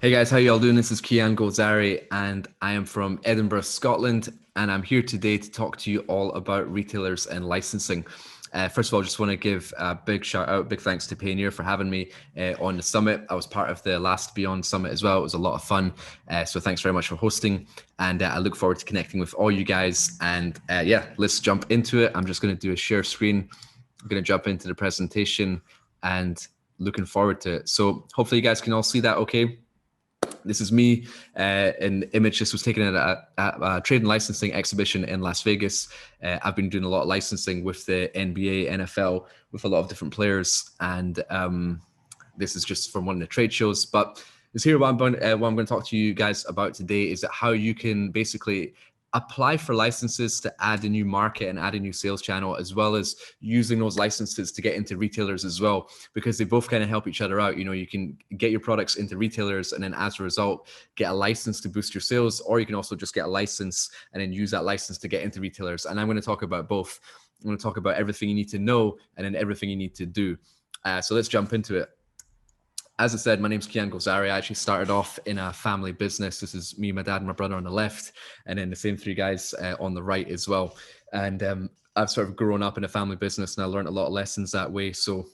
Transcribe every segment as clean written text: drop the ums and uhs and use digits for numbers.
Hey guys, how y'all doing? This is Kian Golzari and I am from Edinburgh, Scotland, and I'm here today to talk to you all about retailers and licensing. First of all, just want to give a big shout out, big thanks to Payoneer for having me on the summit. I was part of the last Beyond Summit as well. It was a lot of fun. So thanks very much for hosting. And I look forward to connecting with all you guys. And yeah, let's jump into it. I'm just going to do a share screen. I'm going to jump into the presentation and looking forward to it. So hopefully you guys can all see that okay. This is me, an image. This was taken at a trade and licensing exhibition in Las Vegas. I've been doing a lot of licensing with the NBA, NFL, with a lot of different players. And this is just from one of the trade shows. But this here, what I'm going to talk to you guys about today is that how you can basically apply for licenses to add a new market and add a new sales channel, as well as using those licenses to get into retailers as well, because they both kind of help each other out. You know, you can get your products into retailers and then as a result, get a license to boost your sales, or you can also just get a license and then use that license to get into retailers. And I'm going to talk about both. I'm going to talk about everything you need to know and then everything you need to do. So let's jump into it. As I said, my name's Kian Golzari. I actually started off in a family business. This is me, my dad, and my brother on the left, and then the same three guys on the right as well. And I've sort of grown up in a family business, and I learned a lot of lessons that way. So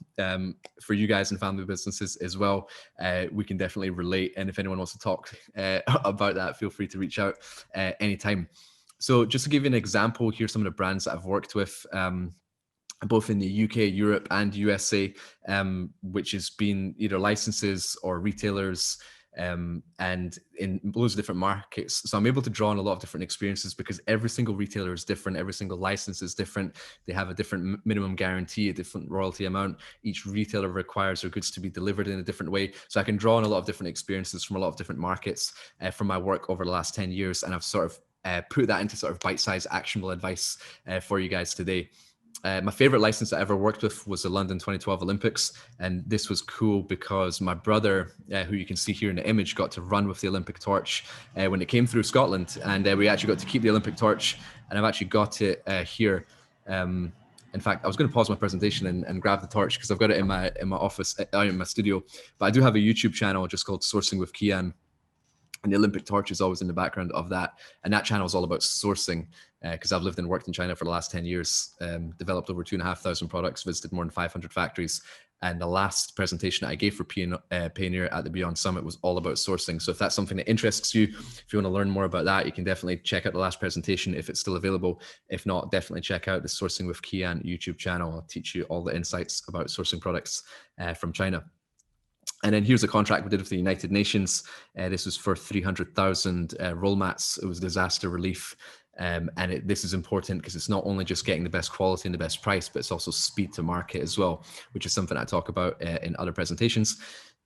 for you guys in family businesses as well, we can definitely relate. And if anyone wants to talk about that, feel free to reach out anytime. So just to give you an example, here's some of the brands that I've worked with. Both in the UK, Europe, and USA, which has been either licenses or retailers, and in loads of different markets. So I'm able to draw on a lot of different experiences because every single retailer is different. Every single license is different. They have a different minimum guarantee, a different royalty amount. Each retailer requires their goods to be delivered in a different way. So I can draw on a lot of different experiences from a lot of different markets from my work over the last 10 years. And I've sort of put that into sort of bite-sized actionable advice for you guys today. My favorite license I ever worked with was the London 2012 Olympics. And this was cool because my brother, who you can see here in the image, got to run with the Olympic torch when it came through Scotland. And we actually got to keep the Olympic torch. And I've actually got it here. In fact, I was going to pause my presentation and grab the torch because I've got it in my office, in my studio. But I do have a YouTube channel just called Sourcing with Kian. And the Olympic torch is always in the background of that. And that channel is all about sourcing because I've lived and worked in China for the last 10 years, developed over 2,500 products, visited more than 500 factories. And the last presentation I gave for Payoneer at the Beyond Summit was all about sourcing. So if that's something that interests you, if you want to learn more about that, you can definitely check out the last presentation if it's still available. If not, definitely check out the Sourcing with Kian YouTube channel. I'll teach you all the insights about sourcing products from China. And then here's a contract we did with the United Nations. This was for 300,000 roll mats. It was disaster relief. And this is important because it's not only just getting the best quality and the best price, but it's also speed to market as well, which is something I talk about in other presentations.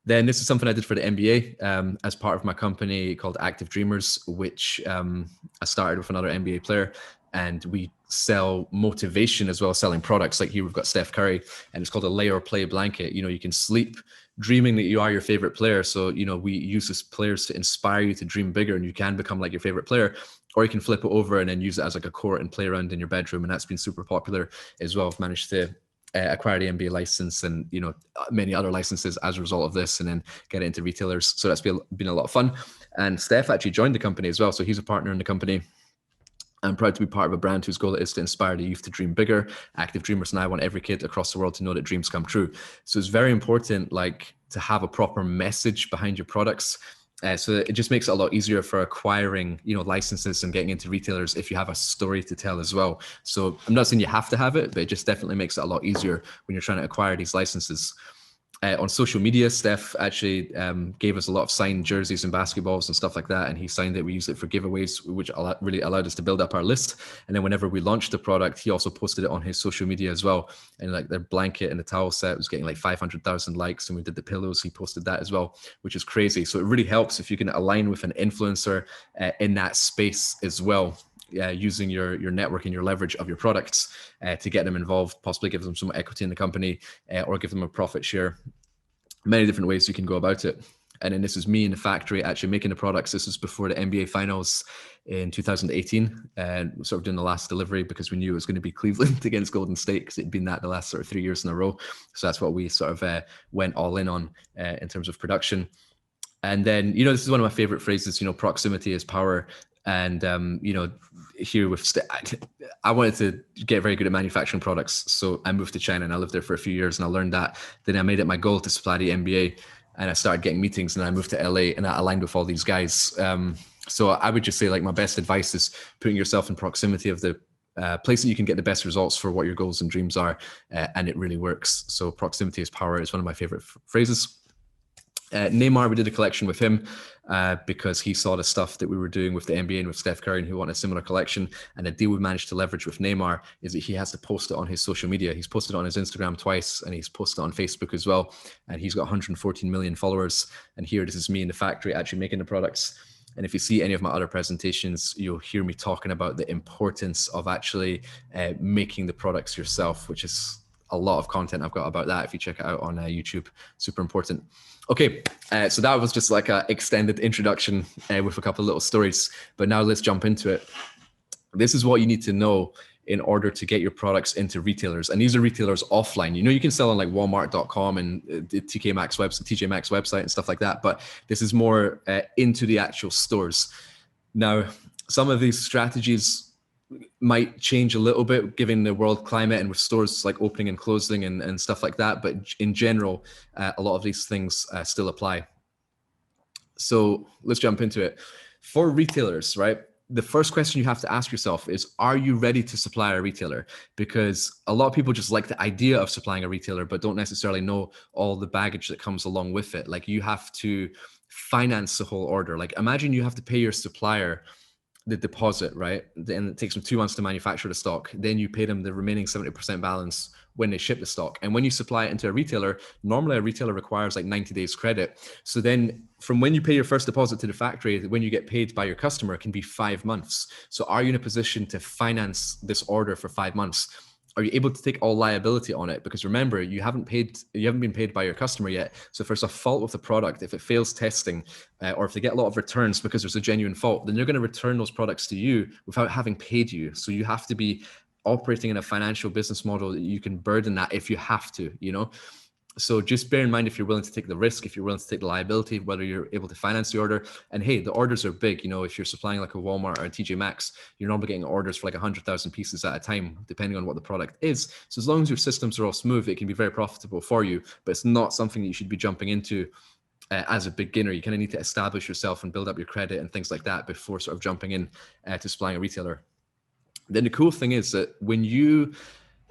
Then this is something I did for the NBA as part of my company called Active Dreamers, which I started with another NBA player. And we sell motivation as well as selling products. Like here, we've got Steph Curry, and it's called a lay or play blanket. You know, you can sleep dreaming that you are your favorite player. So, you know, we use this players to inspire you to dream bigger and you can become like your favorite player, or you can flip it over and then use it as like a court and play around in your bedroom. And that's been super popular as well. I've managed to acquire the NBA license and, you know, many other licenses as a result of this and then get it into retailers. So that's been a lot of fun. And Steph actually joined the company as well. So he's a partner in the company. I'm proud to be part of a brand whose goal it is to inspire the youth to dream bigger. Active Dreamers, and I want every kid across the world to know that dreams come true. So it's very important, like, to have a proper message behind your products. So it just makes it a lot easier for acquiring, you know, licenses and getting into retailers if you have a story to tell as well. So I'm not saying you have to have it, but it just definitely makes it a lot easier when you're trying to acquire these licenses. On social media, Steph actually gave us a lot of signed jerseys and basketballs and stuff like that. And he signed it. We used it for giveaways, which really allowed us to build up our list. And then whenever we launched the product, he also posted it on his social media as well. And like their blanket and the towel set was getting like 500,000 likes. And we did the pillows. He posted that as well, which is crazy. So it really helps if you can align with an influencer in that space as well. Using your network and your leverage of your products to get them involved, possibly give them some equity in the company or give them a profit share. Many different ways you can go about it. And then this is me in the factory actually making the products. This was before the NBA finals in 2018 and sort of doing the last delivery because we knew it was going to be Cleveland against Golden State because it'd been that the last sort of 3 years in a row. So that's what we sort of went all in on in terms of production. And then, this is one of my favorite phrases, proximity is power. And, here with, I wanted to get very good at manufacturing products. So I moved to China and I lived there for a few years and I learned that. Then I made it my goal to supply the NBA and I started getting meetings and I moved to LA and I aligned with all these guys. So I would just say like my best advice is putting yourself in proximity of the place that you can get the best results for what your goals and dreams are. And it really works. So proximity is power is one of my favorite phrases. Neymar, we did a collection with him because he saw the stuff that we were doing with the NBA and with Steph Curry and who wanted a similar collection. And the deal we managed to leverage with Neymar is that he has to post it on his social media. He's posted it on his Instagram twice and he's posted it on Facebook as well. And he's got 114 million followers. And here, this is me in the factory actually making the products. And if you see any of my other presentations, you'll hear me talking about the importance of actually making the products yourself, which is a lot of content I've got about that. If you check it out on YouTube, super important. Okay, so that was just like an extended introduction with a couple of little stories, but now let's jump into it. This is what you need to know in order to get your products into retailers. And these are retailers offline. You can sell on like walmart.com and the TJ Maxx website and stuff like that, but this is more into the actual stores. Now, some of these strategies might change a little bit given the world climate and with stores like opening and closing and stuff like that. But in general, a lot of these things still apply. So let's jump into it. For retailers, right? The first question you have to ask yourself is, are you ready to supply a retailer? Because a lot of people just like the idea of supplying a retailer, but don't necessarily know all the baggage that comes along with it. Like you have to finance the whole order. Like imagine you have to pay your supplier the deposit, right? Then it takes them 2 months to manufacture the stock. Then you pay them the remaining 70% balance when they ship the stock. And when you supply it into a retailer, normally a retailer requires like 90 days credit. So then from when you pay your first deposit to the factory, when you get paid by your customer, it can be 5 months. So are you in a position to finance this order for 5 months? Are you able to take all liability on it? Because remember, you haven't been paid by your customer yet. So if there's a fault with the product, if it fails testing, or if they get a lot of returns because there's a genuine fault, then they're going to return those products to you without having paid you. So you have to be operating in a financial business model that you can burden that if you have to, So just bear in mind if you're willing to take the risk, if you're willing to take the liability, whether you're able to finance the order. And hey, the orders are big. If you're supplying like a Walmart or a TJ Maxx, you're normally getting orders for like 100,000 pieces at a time, depending on what the product is. So as long as your systems are all smooth, it can be very profitable for you, but it's not something that you should be jumping into as a beginner. You kind of need to establish yourself and build up your credit and things like that before sort of jumping in to supplying a retailer. Then the cool thing is that when you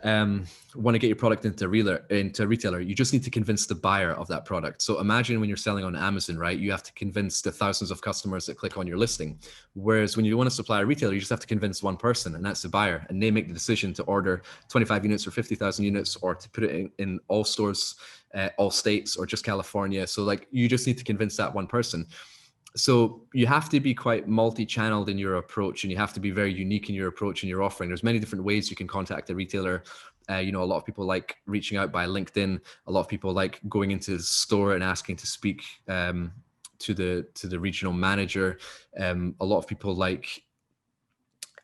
want to get your product into a retailer, you just need to convince the buyer of that product. So imagine when you're selling on Amazon, right? You have to convince the thousands of customers that click on your listing. Whereas when you want to supply a retailer, you just have to convince one person, and that's the buyer. And they make the decision to order 25 units or 50,000 units, or to put it in all stores, all states, or just California. So like you just need to convince that one person. So you have to be quite multi-channeled in your approach, and you have to be very unique in your approach and your offering. There's many different ways you can contact a retailer. A lot of people like reaching out by LinkedIn. A lot of people like going into the store and asking to speak to the regional manager. A lot of people like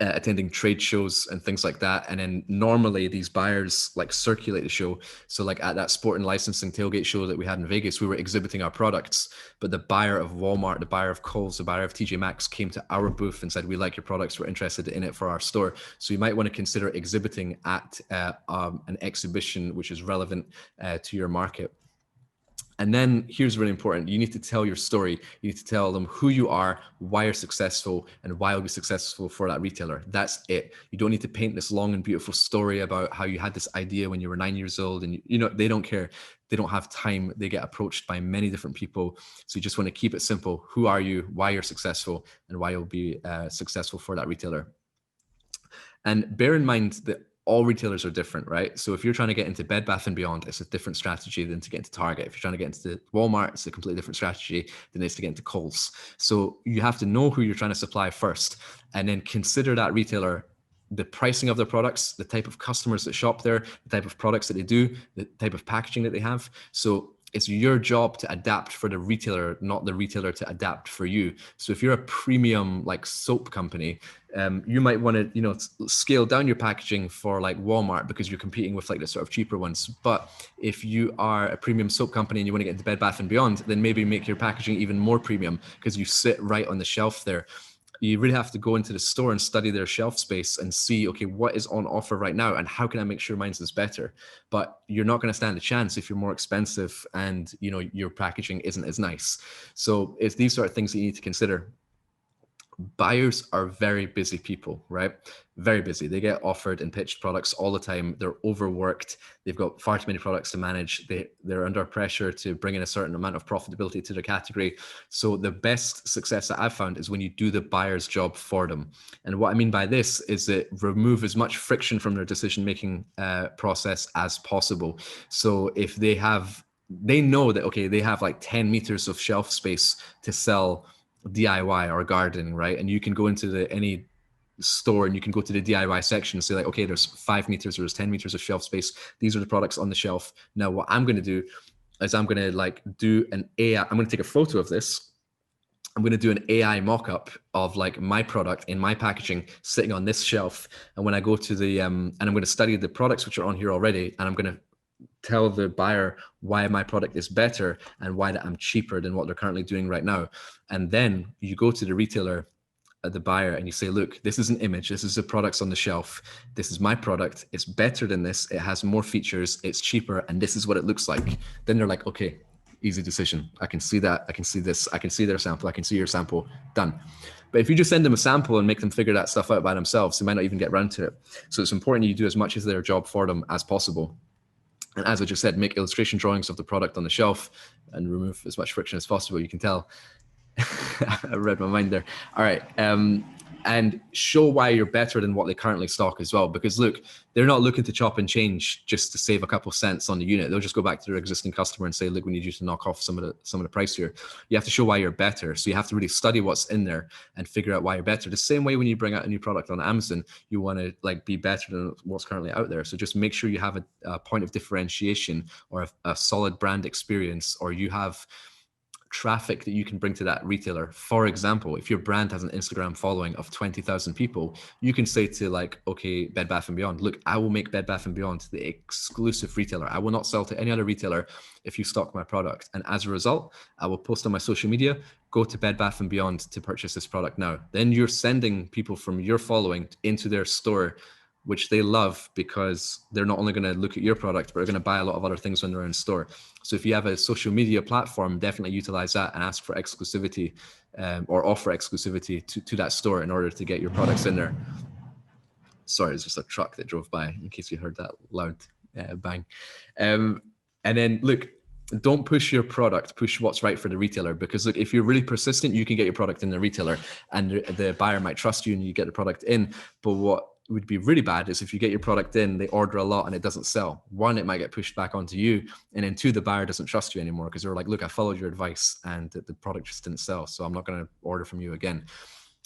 attending trade shows and things like that. And then normally these buyers like circulate the show. So like at that sport and licensing tailgate show that we had in Vegas, we were exhibiting our products, but the buyer of Walmart, the buyer of Kohl's, the buyer of TJ Maxx came to our booth and said, we like your products, we're interested in it for our store. So you might want to consider exhibiting at an exhibition which is relevant to your market. And then here's really important. You need to tell your story. You need to tell them who you are, why you're successful, and why you'll be successful for that retailer. That's it. You don't need to paint this long and beautiful story about how you had this idea when you were 9 years old. And they don't care. They don't have time. They get approached by many different people. So you just want to keep it simple. Who are you, why you're successful, and why you'll be successful for that retailer. And bear in mind that all retailers are different, right? So if you're trying to get into Bed Bath & Beyond, it's a different strategy than to get into Target. If you're trying to get into Walmart, it's a completely different strategy than it is to get into Kohl's. So you have to know who you're trying to supply first, and then consider that retailer, the pricing of their products, the type of customers that shop there, the type of products that they do, the type of packaging that they have. So It's your job to adapt for the retailer, not the retailer to adapt for you. So if you're a premium like soap company, you might want to, scale down your packaging for like Walmart because you're competing with like the sort of cheaper ones. But if you are a premium soap company and you want to get into Bed Bath and Beyond, then maybe make your packaging even more premium because you sit right on the shelf there. You really have to go into the store and study their shelf space and see, okay, what is on offer right now and how can I make sure mine's is better? But you're not going to stand a chance if you're more expensive and your packaging isn't as nice. So it's these sort of things that you need to consider. Buyers are very busy people, right? Very busy. They get offered and pitched products all the time. They're overworked. They've got far too many products to manage. They're under pressure to bring in a certain amount of profitability to their category. So the best success that I've found is when you do the buyer's job for them. And what I mean by this is that remove as much friction from their decision-making process as possible. So if they know that, okay, they have like 10 meters of shelf space to sell DIY or gardening, right? And you can go into any store and you can go to the DIY section and say like, okay, there's 5 meters or there's 10 meters of shelf space. These are the products on the shelf. Now, what I'm going to do is I'm going to like do an AI. I'm going to take a photo of this. I'm going to do an AI mock-up of like my product in my packaging sitting on this shelf. And when I go to the, and I'm going to study the products which are on here already, and I'm going to tell the buyer why my product is better and why that I'm cheaper than what they're currently doing right now. And then you go to the retailer, the buyer, and you say, look, this is an image. This is the products on the shelf. This is my product. It's better than this. It has more features. It's cheaper. And this is what it looks like. Then they're like, okay, easy decision. I can see that. I can see this. I can see their sample. I can see your sample. Done. But if you just send them a sample and make them figure that stuff out by themselves, they might not even get around to it. So it's important you do as much as their job for them as possible. And as I just said, make illustration drawings of the product on the shelf and remove as much friction as possible. You can tell I read my mind there. All right. And show why you're better than what they currently stock as well. Because look, they're not looking to chop and change just to save a couple cents on the unit. They'll just go back to their existing customer and say, look, we need you to knock off some of the price here. You have to show why you're better. So you have to really study what's in there and figure out why you're better. The same way when you bring out a new product on Amazon, you want to like be better than what's currently out there. So just make sure you have a point of differentiation or a solid brand experience, or you have traffic that you can bring to that retailer. For example, if your brand has an Instagram following of 20,000 people, you can say to like, okay, Bed Bath & Beyond, look, I will make Bed Bath & Beyond the exclusive retailer. I will not sell to any other retailer if you stock my product. And as a result, I will post on my social media, go to Bed Bath & Beyond to purchase this product now. Then you're sending people from your following into their store, which they love because they're not only going to look at your product, but they're going to buy a lot of other things when they're in store. So if you have a social media platform, definitely utilize that and ask for exclusivity or offer exclusivity to that store in order to get your products in there. Sorry, it's just a truck that drove by in case you heard that loud bang. And then look, don't push your product, push what's right for the retailer. Because look, if you're really persistent, you can get your product in the retailer and the buyer might trust you and you get the product in. But what would be really bad is if you get your product in, they order a lot and it doesn't sell. One, it might get pushed back onto you. And then two, the buyer doesn't trust you anymore because they're like, look, I followed your advice and the product just didn't sell. So I'm not going to order from you again.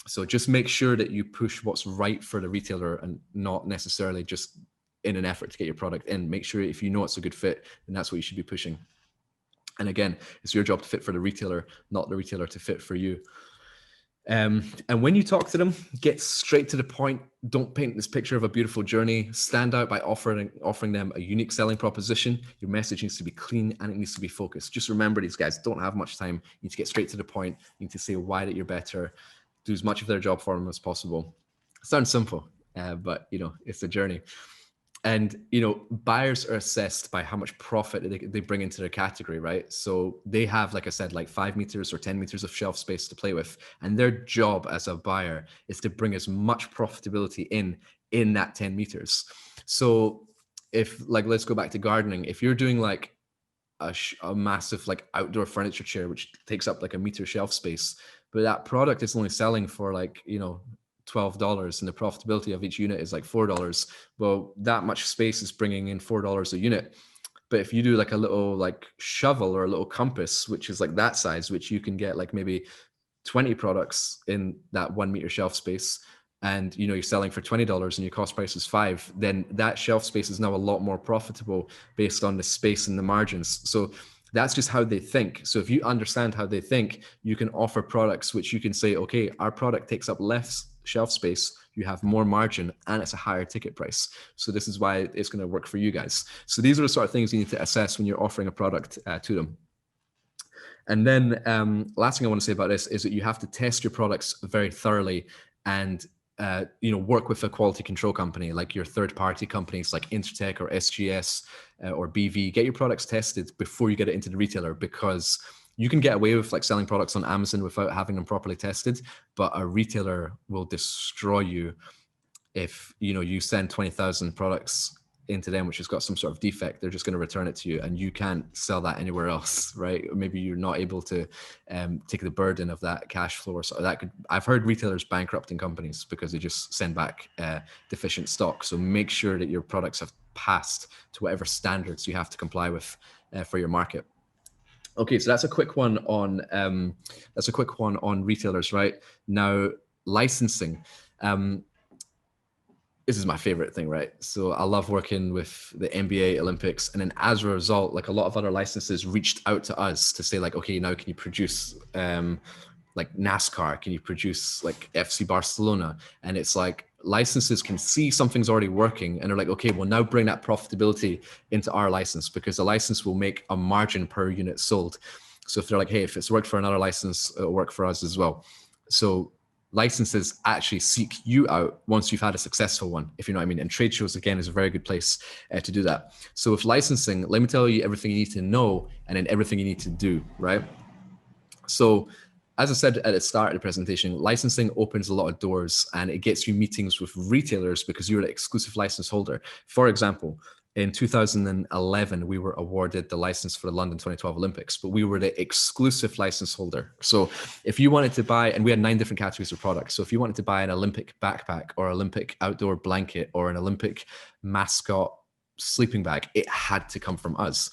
So just make sure that you push what's right for the retailer and not necessarily just in an effort to get your product in. Make sure if you know it's a good fit, then that's what you should be pushing. And again, it's your job to fit for the retailer, not the retailer to fit for you. And when you talk to them, get straight to the point. Don't paint this picture of a beautiful journey. Stand out by offering them a unique selling proposition. Your message needs to be clean and it needs to be focused. Just remember, these guys don't have much time. You need to get straight to the point. You need to say why that you're better. Do as much of their job for them as possible. Sounds simple, but it's a journey. And, buyers are assessed by how much profit they bring into their category, right? So they have, like I said, like 5 meters or 10 meters of shelf space to play with. And their job as a buyer is to bring as much profitability in that 10 meters. So if let's go back to gardening. If you're doing like a massive like outdoor furniture chair, which takes up like a meter shelf space, but that product is only selling for like, $12 and the profitability of each unit is like $4. Well, that much space is bringing in $4 a unit. But if you do like a little like shovel or a little compass, which is like that size, which you can get like maybe 20 products in that 1 meter shelf space, and you're selling for $20 and your cost price is $5, then that shelf space is now a lot more profitable based on the space and the margins. So That's just how they think. So if you understand how they think, you can offer products which you can say, okay, our product takes up less shelf space, you have more margin, and it's a higher ticket price. So this is why it's going to work for you guys. So these are the sort of things you need to assess when you're offering a product to them. And then last thing I want to say about this is that you have to test your products very thoroughly and work with a quality control company like your third-party companies like Intertech or SGS or BV. Get your products tested before you get it into the retailer, because you can get away with like selling products on Amazon without having them properly tested, but a retailer will destroy you if you send 20,000 products into them which has got some sort of defect. They're just going to return it to you, and you can't sell that anywhere else, right? Maybe you're not able to take the burden of that cash flow, or so that could. I've heard retailers bankrupting companies because they just send back deficient stock. So make sure that your products have passed to whatever standards you have to comply with for your market. Okay, so that's a quick one on retailers, right? Now, licensing. This is my favorite thing, right? So I love working with the NBA, Olympics, and then as a result, like a lot of other licenses reached out to us to say like, okay, now can you produce like NASCAR? Can you produce like FC Barcelona? And it's like licenses can see something's already working, and they're like, okay, well now bring that profitability into our license, because the license will make a margin per unit sold. So if they're like, hey, if it's worked for another license, it'll work for us as well. So licenses actually seek you out once you've had a successful one, if you know what I mean. And trade shows, again, is a very good place to do that. So with licensing, let me tell you everything you need to know and then everything you need to do, right? So as I said at the start of the presentation, licensing opens a lot of doors and it gets you meetings with retailers because you're the exclusive license holder. For example, in 2011, we were awarded the license for the London 2012 Olympics, but we were the exclusive license holder. So if you wanted to buy, and we had 9 different categories of products. So if you wanted to buy an Olympic backpack or Olympic outdoor blanket or an Olympic mascot sleeping bag, it had to come from us.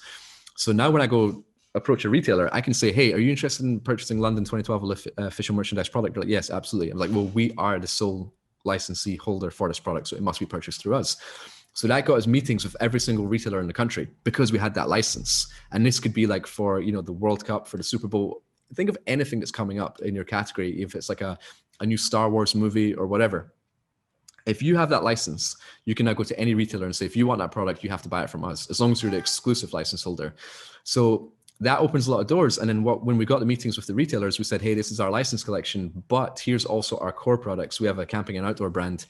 So now when I go approach a retailer, I can say, hey, are you interested in purchasing London 2012 official merchandise product? They're like, yes, absolutely. I'm like, well, we are the sole licensee holder for this product, so it must be purchased through us. So that got us meetings with every single retailer in the country because we had that license. And this could be like for, the World Cup, for the Super Bowl. Think of anything that's coming up in your category, if it's like a new Star Wars movie or whatever. If you have that license, you can now go to any retailer and say, if you want that product, you have to buy it from us, as long as you're the exclusive license holder. So that opens a lot of doors. And then when we got the meetings with the retailers, we said, hey, this is our license collection, but here's also our core products. We have a camping and outdoor brand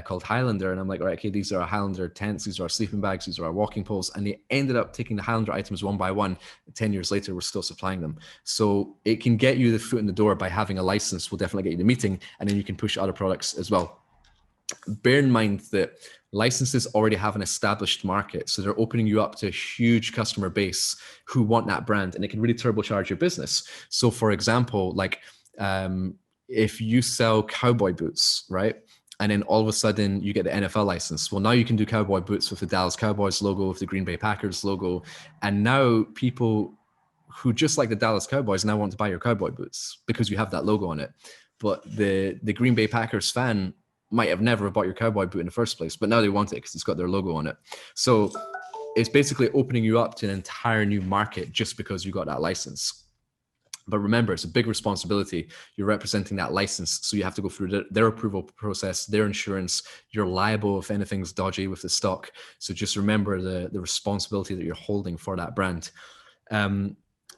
called Highlander. And I'm like, all right, okay, these are our Highlander tents, these are our sleeping bags, these are our walking poles. And they ended up taking the Highlander items one by one. 10 years later, we're still supplying them. So it can get you the foot in the door by having a license. Will definitely get you the meeting, and then you can push other products as well. Bear in mind that licenses already have an established market. So they're opening you up to a huge customer base who want that brand, and it can really turbocharge your business. So for example, like if you sell cowboy boots, right? And then all of a sudden you get the NFL license. Well, now you can do cowboy boots with the Dallas Cowboys logo, with the Green Bay Packers logo. And now people who just like the Dallas Cowboys now want to buy your cowboy boots because you have that logo on it. But the Green Bay Packers fan might have never bought your cowboy boot in the first place, but now they want it because it's got their logo on it. So it's basically opening you up to an entire new market just because you got that license. But remember, it's a big responsibility. You're representing that license, so you have to go through their approval process, their insurance. You're liable if anything's dodgy with the stock. So just remember the responsibility that you're holding for that brand.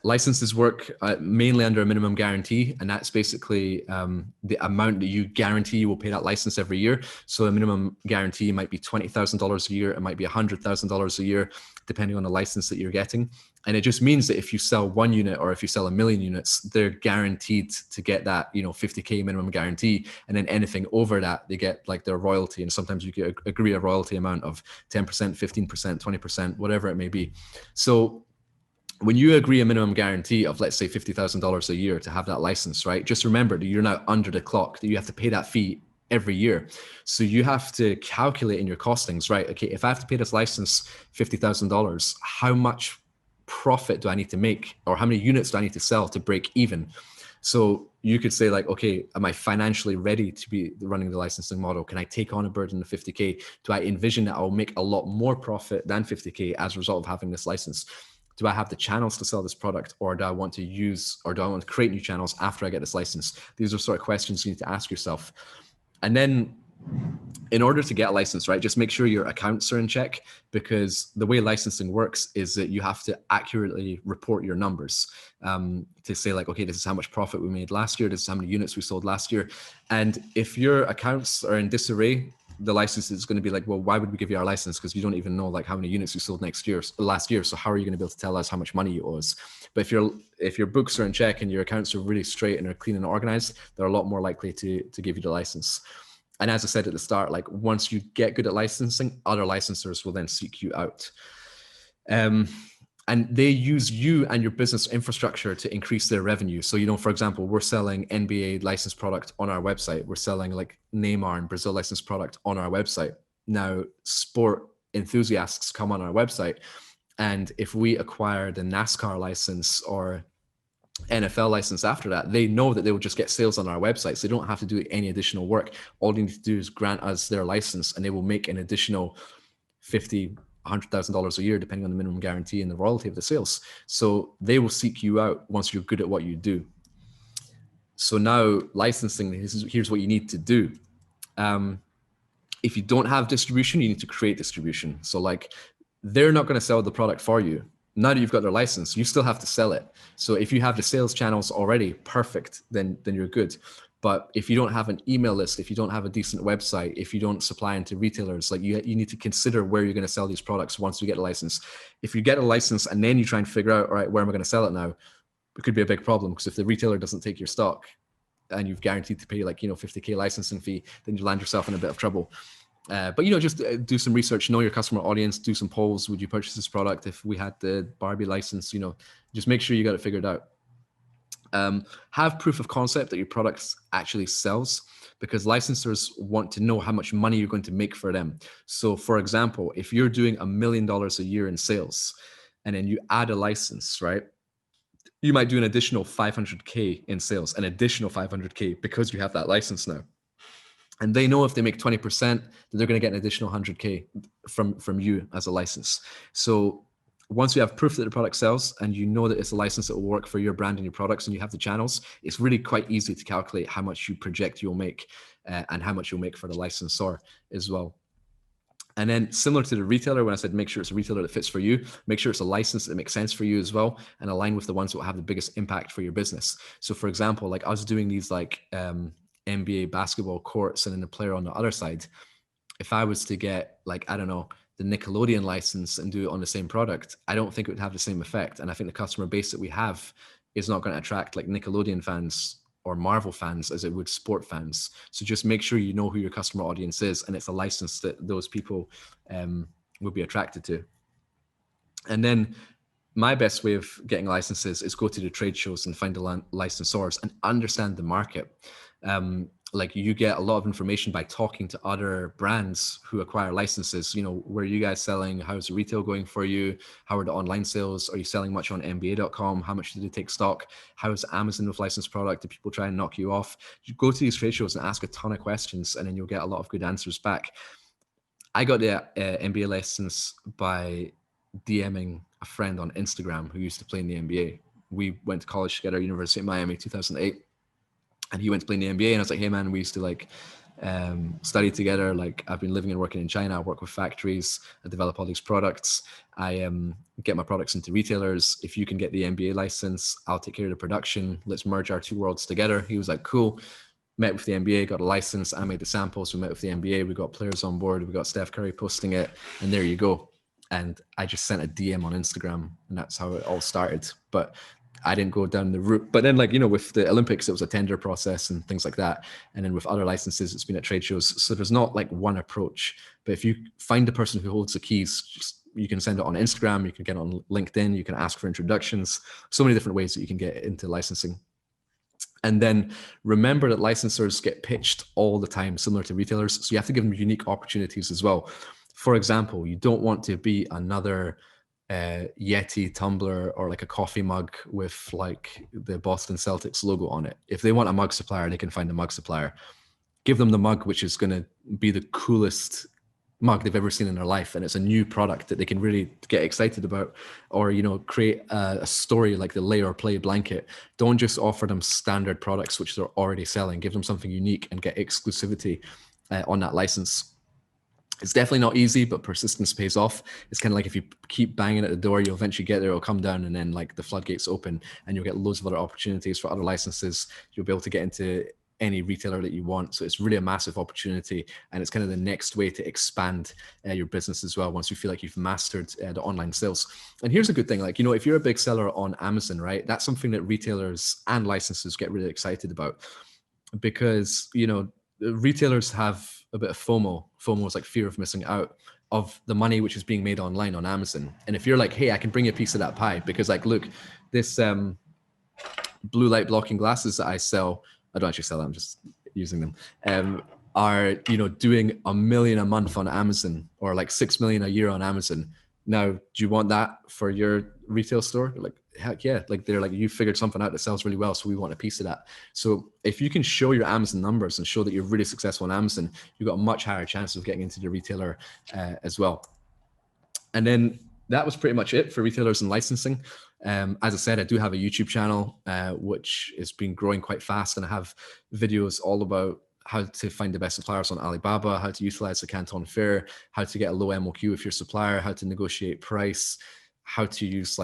Licenses work mainly under a minimum guarantee, and that's basically the amount that you guarantee you will pay that license every year. So a minimum guarantee might be $20,000 a year, it might be $100,000 a year, depending on the license that you're getting. And it just means that if you sell 1 unit or if you sell 1 million units, they're guaranteed to get that 50K minimum guarantee, and then anything over that they get like their royalty. And sometimes you get agree a royalty amount of 10%, 15%, 20%, whatever it may be. So when you agree a minimum guarantee of, let's say, $50,000 a year to have that license, right? Just remember that you're now under the clock, that you have to pay that fee every year. So you have to calculate in your costings, right? Okay, if I have to pay this license $50,000, how much profit do I need to make, or how many units do I need to sell to break even? So you could say like, okay, am I financially ready to be running the licensing model? Can I take on a burden of 50K? Do I envision that I'll make a lot more profit than 50K as a result of having this license? do I have the channels to sell this product, or do I want to create new channels after I get this license? These are sort of questions you need to ask yourself. And then in order to get a license, right, just make sure your accounts are in check, because the way licensing works is that you have to accurately report your numbers, to say like, okay, this is how much profit we made last year, this is how many units we sold last year. And if your accounts are in disarray, the license is going to be like, well, why would we give you our license? Because you don't even know like how many units you sold last year. So how are you going to be able to tell us how much money you owe us? But if your books are in check and your accounts are really straight and are clean and organized, they're a lot more likely to give you the license. And as I said at the start, like once you get good at licensing, other licensors will then seek you out. And they use you and your business infrastructure to increase their revenue. So, for example, we're selling NBA licensed product on our website. We're selling like Neymar and Brazil licensed product on our website. Now, sport enthusiasts come on our website, and if we acquire the NASCAR license or NFL license after that, they know that they will just get sales on our website. So they don't have to do any additional work. All they need to do is grant us their license, and they will make an additional $50,000, $100,000 a year, depending on the minimum guarantee and the royalty of the sales. So they will seek you out once you're good at what you do. So now licensing, here's what you need to do. If you don't have distribution, you need to create distribution. So like, they're not going to sell the product for you. Now that you've got their license, you still have to sell it. So if you have the sales channels already, perfect, then you're good. But if you don't have an email list, if you don't have a decent website, if you don't supply into retailers, like you need to consider where you're going to sell these products once you get a license. If you get a license and then you try and figure out, all right, where am I going to sell it now? It could be a big problem, because if the retailer doesn't take your stock and you've guaranteed to pay like, $50K licensing fee, then you land yourself in a bit of trouble. But just do some research, know your customer audience, do some polls. Would you purchase this product if we had the Barbie license? Just make sure you got it figured out. Have proof of concept that your product actually sells, because licensors want to know how much money you're going to make for them. So for example, if you're doing $1 million a year in sales and then you add a license, right? You might do an additional 500K in sales, an additional 500K, because you have that license now. And they know if they make 20%, they're going to get an additional 100K from you as a license. So once you have proof that the product sells and you know that it's a license that will work for your brand and your products, and you have the channels, it's really quite easy to calculate how much you project you'll make and how much you'll make for the licensor as well. And then similar to the retailer, when I said make sure it's a retailer that fits for you, make sure it's a license that makes sense for you as well, and align with the ones that will have the biggest impact for your business. So for example, like us doing these like NBA basketball courts and then the player on the other side, if I was to get like, I don't know, the Nickelodeon license and do it on the same product, I don't think it would have the same effect. And I think the customer base that we have is not going to attract like Nickelodeon fans or Marvel fans as it would sport fans. So just make sure you know who your customer audience is, and it's a license that those people will be attracted to. And then my best way of getting licenses is go to the trade shows and find the licensors and understand the market. Like you get a lot of information by talking to other brands who acquire licenses. Where are you guys selling? How's the retail going for you? How are the online sales? Are you selling much on NBA.com? How much do they take stock? How is Amazon with licensed product? Do people try and knock you off? You go to these trade shows and ask a ton of questions, and then you'll get a lot of good answers back. I got the NBA license by DMing a friend on Instagram who used to play in the NBA. We went to college together, University of Miami, 2008. And he went to play in the NBA, and I was like, hey man, we used to like study together. Like I've been living and working in China. I work with factories. I develop all these products. I get my products into retailers. If you can get the NBA license, I'll take care of the production. Let's merge our two worlds together. He was like, cool. Met with the NBA, got a license. I made the samples. We met with the NBA. We got players on board. We got Steph Curry posting it, and there you go. And I just sent a DM on Instagram, and that's how it all started. But I didn't go down the route. But then with the Olympics, it was a tender process and things like that. And then with other licenses, it's been at trade shows. So there's not like one approach. But if you find the person who holds the keys, you can send it on Instagram, you can get it on LinkedIn, you can ask for introductions. So many different ways that you can get into licensing. And then remember that licensors get pitched all the time, similar to retailers. So you have to give them unique opportunities as well. For example, you don't want to be another Yeti tumbler or like a coffee mug with like the Boston Celtics logo on it. If they want a mug supplier, they can find a mug supplier. Give them the mug which is going to be the coolest mug they've ever seen in their life, and it's a new product that they can really get excited about, or create a story like the lay or play blanket. Don't just offer them standard products which they're already selling. Give them something unique and get exclusivity on that license. It's definitely not easy, but persistence pays off. It's kind of like if you keep banging at the door, you'll eventually get there. It'll come down, and then like the floodgates open, and you'll get loads of other opportunities for other licenses. You'll be able to get into any retailer that you want. So it's really a massive opportunity, and it's kind of the next way to expand your business as well. Once you feel like you've mastered the online sales. And here's a good thing, like, if you're a big seller on Amazon, right, that's something that retailers and licenses get really excited about, because, retailers have a bit of FOMO. FOMO is like fear of missing out of the money which is being made online on Amazon. And if you're like, hey, I can bring you a piece of that pie, because like, look, this blue light blocking glasses that I sell, I don't actually sell them, I'm just using them, are, doing $1 million a month on Amazon, or like 6 million a year on Amazon. Now, do you want that for your retail store? Like, heck yeah. Like, they're like, you figured something out that sells really well, so we want a piece of that. So if you can show your Amazon numbers and show that you're really successful on Amazon, you've got a much higher chance of getting into the retailer as well. And then that was pretty much it for retailers and licensing. As I said, I do have a YouTube channel, which has been growing quite fast. And I have videos all about how to find the best suppliers on Alibaba, how to utilize the Canton Fair, how to get a low MOQ with your supplier, how to negotiate price, how to use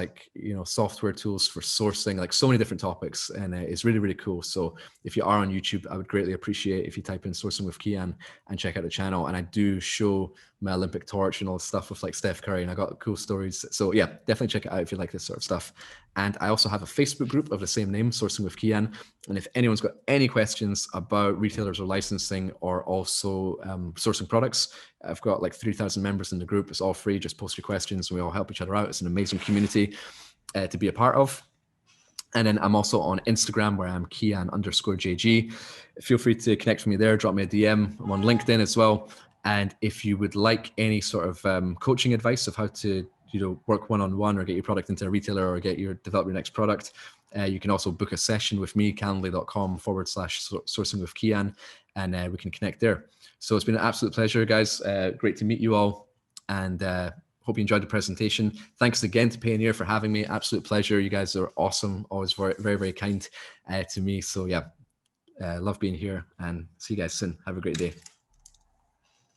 software tools for sourcing, like so many different topics. And it's really, really cool. So if you are on YouTube, I would greatly appreciate if you type in Sourcing with Kian and check out the channel. And I do show my Olympic torch and all the stuff with like Steph Curry, and I got cool stories. So yeah, definitely check it out if you like this sort of stuff. And I also have a Facebook group of the same name, Sourcing with Kian. And if anyone's got any questions about retailers or licensing, or also sourcing products, I've got like 3,000 members in the group. It's all free. Just post your questions and we all help each other out. It's an amazing community to be a part of. And then I'm also on Instagram, where I'm Kian_JG. Feel free to connect with me there. Drop me a DM. I'm on LinkedIn as well. And if you would like any sort of coaching advice of how to work one-on-one, or get your product into a retailer, or develop your next product, you can also book a session with me, calendly.com/sourcing with Kian, and we can connect there. So it's been an absolute pleasure, guys. Great to meet you all, and hope you enjoyed the presentation. Thanks again to Payoneer for having me. Absolute pleasure. You guys are awesome. Always very, very, very kind to me. So yeah, love being here, and see you guys soon. Have a great day.